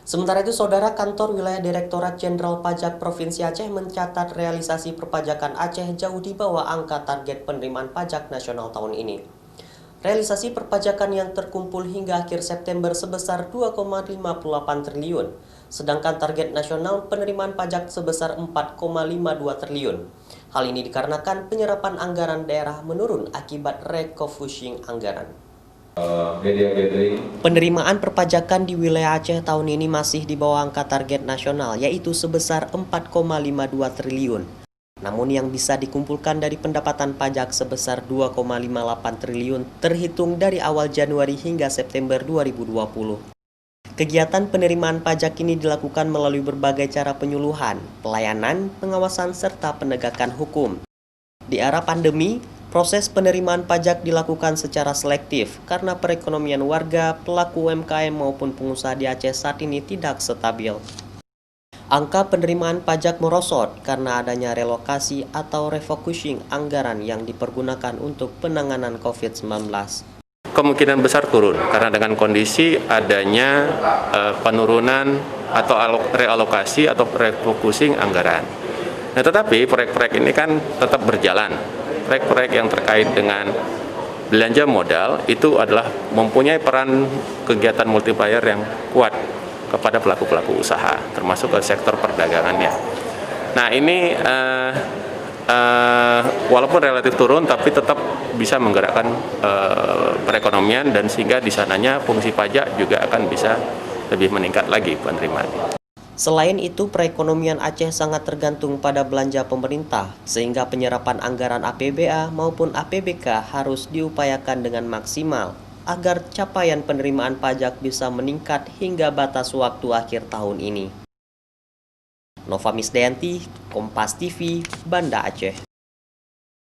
Sementara itu, Saudara, Kantor Wilayah Direktorat Jenderal Pajak Provinsi Aceh mencatat realisasi perpajakan Aceh jauh di bawah angka target penerimaan pajak nasional tahun ini. Realisasi perpajakan yang terkumpul hingga akhir September sebesar 2,58 triliun, sedangkan target nasional penerimaan pajak sebesar 4,52 triliun. Hal ini dikarenakan penyerapan anggaran daerah menurun akibat refocusing anggaran. Penerimaan perpajakan di wilayah Aceh tahun ini masih di bawah angka target nasional, yaitu sebesar 4,52 triliun. Namun yang bisa dikumpulkan dari pendapatan pajak sebesar 2,58 triliun terhitung dari awal Januari hingga September 2020. Kegiatan penerimaan pajak ini dilakukan melalui berbagai cara penyuluhan, pelayanan, pengawasan, serta penegakan hukum. Di era pandemi, proses penerimaan pajak dilakukan secara selektif karena perekonomian warga, pelaku UMKM maupun pengusaha di Aceh saat ini tidak stabil. Angka penerimaan pajak merosot karena adanya relokasi atau refocusing anggaran yang dipergunakan untuk penanganan COVID-19. Kemungkinan besar turun karena dengan kondisi adanya penurunan atau realokasi atau refocusing anggaran. Nah, tetapi proyek-proyek ini kan tetap berjalan. Proyek-proyek yang terkait dengan belanja modal itu adalah mempunyai peran kegiatan multiplier yang kuat kepada pelaku-pelaku usaha, termasuk ke sektor perdagangannya. Nah, ini walaupun relatif turun, tapi tetap bisa menggerakkan perekonomian dan sehingga di sananya fungsi pajak juga akan bisa lebih meningkat lagi penerimaan. Selain itu, perekonomian Aceh sangat tergantung pada belanja pemerintah, sehingga penyerapan anggaran APBA maupun APBK harus diupayakan dengan maksimal agar capaian penerimaan pajak bisa meningkat hingga batas waktu akhir tahun ini. Nova Misdayanti, Kompas TV, Banda Aceh.